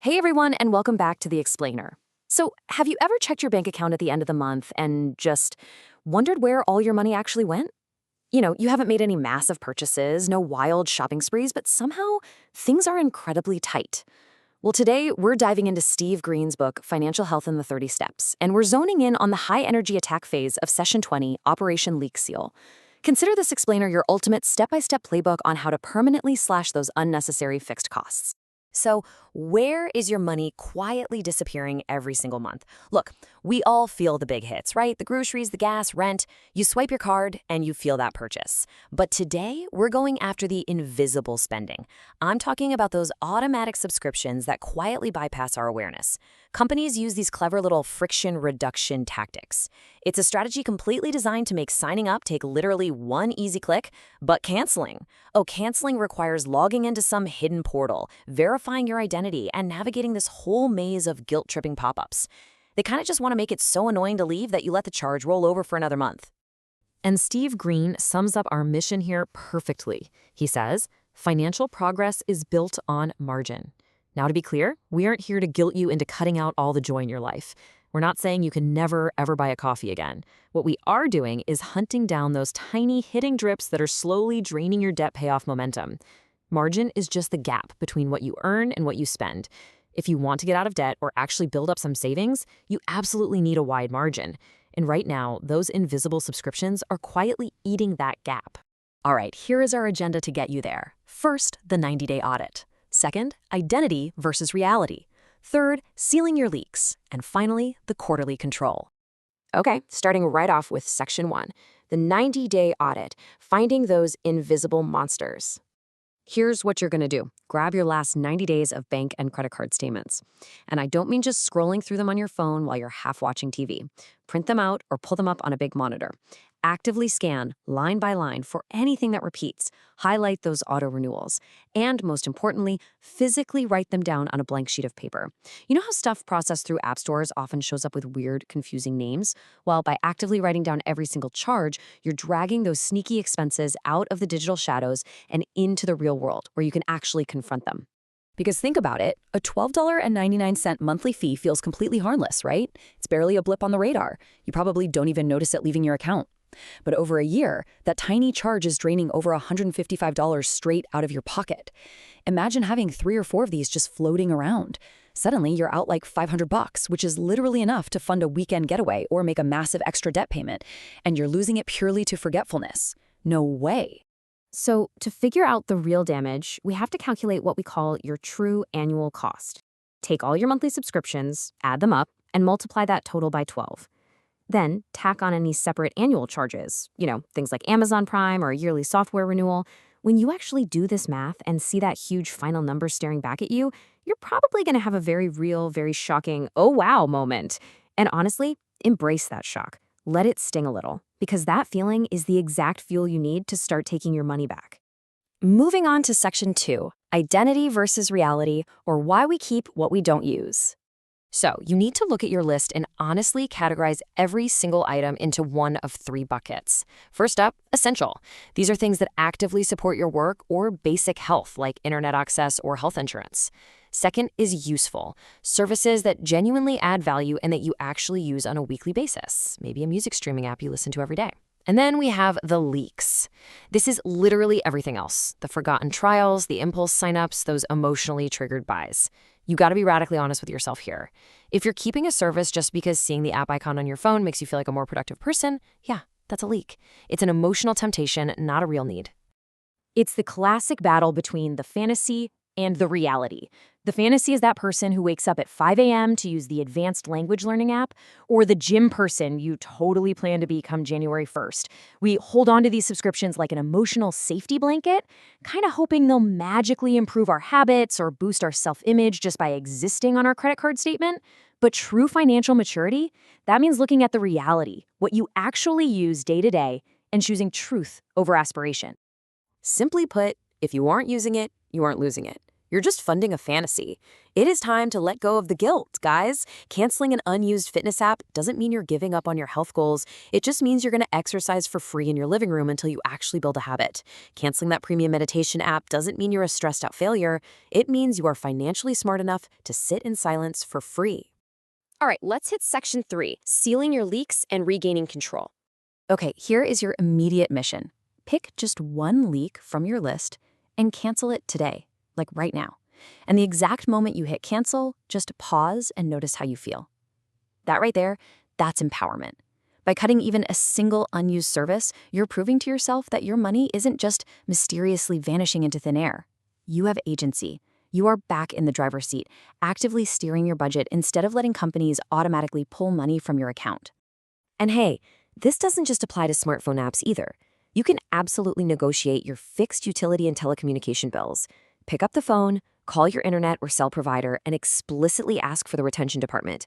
Hey everyone, and welcome back to The Explainer. So, have you ever checked your bank account at the end of the month and just wondered where all your money actually went? You haven't made any massive purchases, no wild shopping sprees, but somehow things are incredibly tight. Well, today we're diving into Steve Green's book, Financial Health in the 30 Steps, and we're zoning in on the high energy attack phase of Session 20, Operation Leak Seal. Consider this explainer your ultimate step-by-step playbook on how to permanently slash those unnecessary fixed costs. So, where is your money quietly disappearing every single month? Look, we all feel the big hits, right? The groceries, the gas, rent. You swipe your card and you feel that purchase. But today, we're going after the invisible spending. I'm talking about those automatic subscriptions that quietly bypass our awareness. Companies use these clever little friction reduction tactics. It's a strategy completely designed to make signing up take literally one easy click, but canceling. Canceling requires logging into some hidden portal, verifying your identity, and navigating this whole maze of guilt-tripping pop-ups. They kind of just want to make it so annoying to leave that you let the charge roll over for another month. And Steve Green sums up our mission here perfectly. He says, financial progress is built on margin. Now, to be clear, we aren't here to guilt you into cutting out all the joy in your life. We're not saying you can never, ever buy a coffee again. What we are doing is hunting down those tiny hitting drips that are slowly draining your debt payoff momentum. Margin is just the gap between what you earn and what you spend. If you want to get out of debt or actually build up some savings, you absolutely need a wide margin. And right now, those invisible subscriptions are quietly eating that gap. All right, here is our agenda to get you there. First, the 90-day audit. Second, identity versus reality. Third, sealing your leaks. And finally, the quarterly control. Okay, starting right off with Section 1, the 90-day audit, finding those invisible monsters. Here's what you're going to do. Grab your last 90 days of bank and credit card statements. And I don't mean just scrolling through them on your phone while you're half watching TV. Print them out or pull them up on a big monitor. Actively scan, line by line, for anything that repeats. Highlight those auto-renewals. And most importantly, physically write them down on a blank sheet of paper. You know how stuff processed through app stores often shows up with weird, confusing names? Well, by actively writing down every single charge, you're dragging those sneaky expenses out of the digital shadows and into the real world, where you can actually confront them. Because think about it, a $12.99 monthly fee feels completely harmless, right? It's barely a blip on the radar. You probably don't even notice it leaving your account. But over a year, that tiny charge is draining over $155 straight out of your pocket. Imagine having 3 or 4 of these just floating around. Suddenly, you're out like $500, which is literally enough to fund a weekend getaway or make a massive extra debt payment. And you're losing it purely to forgetfulness. No way. So, to figure out the real damage, we have to calculate what we call your true annual cost. Take all your monthly subscriptions, add them up, and multiply that total by 12. Then, tack on any separate annual charges, things like Amazon Prime or a yearly software renewal. When you actually do this math and see that huge final number staring back at you, you're probably going to have a very real, very shocking, oh wow moment. And honestly, embrace that shock. Let it sting a little, because that feeling is the exact fuel you need to start taking your money back. Moving on to Section 2, Identity versus Reality, or Why We Keep What We Don't Use. So, you need to look at your list and honestly categorize every single item into one of 3 buckets. First up, essential. These are things that actively support your work or basic health, like internet access or health insurance. Second is useful. Services that genuinely add value and that you actually use on a weekly basis. Maybe a music streaming app you listen to every day. And then we have the leaks. This is literally everything else. The forgotten trials, the impulse signups, those emotionally triggered buys. You got to be radically honest with yourself here. If you're keeping a service just because seeing the app icon on your phone makes you feel like a more productive person, yeah, that's a leak. It's an emotional temptation, not a real need. It's the classic battle between the fantasy and the reality. The fantasy is that person who wakes up at 5 a.m. to use the advanced language learning app, or the gym person you totally plan to be come January 1st. We hold on to these subscriptions like an emotional safety blanket, kind of hoping they'll magically improve our habits or boost our self-image just by existing on our credit card statement. But true financial maturity, that means looking at the reality, what you actually use day to day, and choosing truth over aspiration. Simply put, if you aren't using it, you aren't losing it. You're just funding a fantasy. It is time to let go of the guilt, guys. Canceling an unused fitness app doesn't mean you're giving up on your health goals. It just means you're going to exercise for free in your living room until you actually build a habit. Canceling that premium meditation app doesn't mean you're a stressed out failure. It means you are financially smart enough to sit in silence for free. All right, let's hit section 3, sealing your leaks and regaining control. Okay, here is your immediate mission. Pick just one leak from your list and cancel it today, like right now. And the exact moment you hit cancel, just pause and notice how you feel. That right there, that's empowerment. By cutting even a single unused service, you're proving to yourself that your money isn't just mysteriously vanishing into thin air. You have agency. You are back in the driver's seat, actively steering your budget instead of letting companies automatically pull money from your account. And hey, this doesn't just apply to smartphone apps either. You can absolutely negotiate your fixed utility and telecommunication bills. Pick up the phone, call your internet or cell provider, and explicitly ask for the retention department.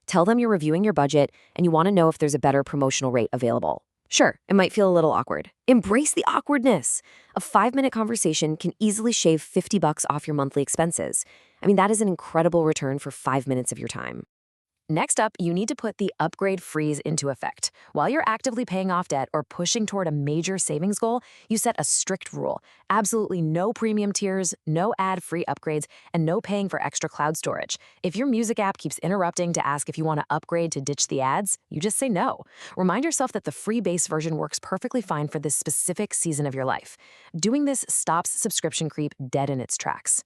Tell them you're reviewing your budget and you want to know if there's a better promotional rate available. Sure, it might feel a little awkward. Embrace the awkwardness. A 5-minute conversation can easily shave $50 off your monthly expenses. I mean, that is an incredible return for 5 minutes of your time. Next up, you need to put the upgrade freeze into effect. While you're actively paying off debt or pushing toward a major savings goal, you set a strict rule. Absolutely no premium tiers, no ad-free upgrades, and no paying for extra cloud storage. If your music app keeps interrupting to ask if you want to upgrade to ditch the ads, you just say no. Remind yourself that the free base version works perfectly fine for this specific season of your life. Doing this stops subscription creep dead in its tracks.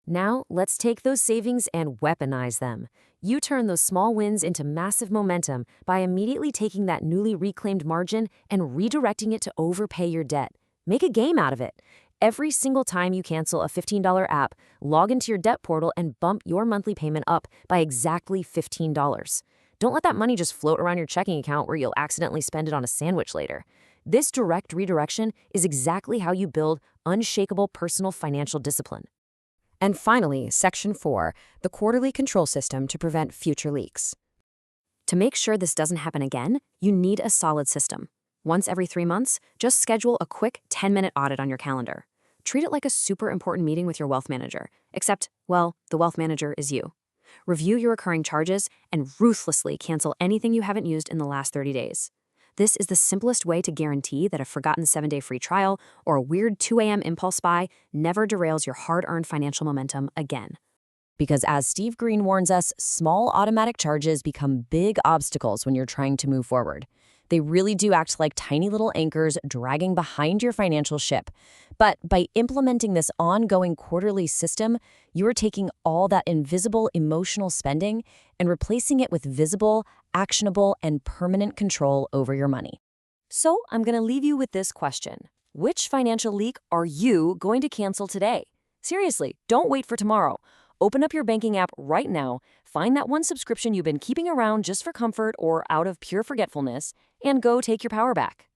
Now, let's take those savings and weaponize them. You turn those small wins into massive momentum by immediately taking that newly reclaimed margin and redirecting it to overpay your debt. Make a game out of it. Every single time you cancel a $15 app, log into your debt portal and bump your monthly payment up by exactly $15. Don't let that money just float around your checking account where you'll accidentally spend it on a sandwich later. This direct redirection is exactly how you build unshakable personal financial discipline. And finally, Section 4, the quarterly control system to prevent future leaks. To make sure this doesn't happen again, you need a solid system. Once every 3 months, just schedule a quick 10-minute audit on your calendar. Treat it like a super important meeting with your wealth manager, except, well, the wealth manager is you. Review your recurring charges and ruthlessly cancel anything you haven't used in the last 30 days. This is the simplest way to guarantee that a forgotten 7-day free trial or a weird 2 a.m. impulse buy never derails your hard-earned financial momentum again. Because as Steve Green warns us, small automatic charges become big obstacles when you're trying to move forward. They really do act like tiny little anchors dragging behind your financial ship. But by implementing this ongoing quarterly system, you are taking all that invisible emotional spending and replacing it with visible, actionable, and permanent control over your money. So I'm going to leave you with this question. Which financial leak are you going to cancel today? Seriously, don't wait for tomorrow. Open up your banking app right now, find that one subscription you've been keeping around just for comfort or out of pure forgetfulness, and go take your power back.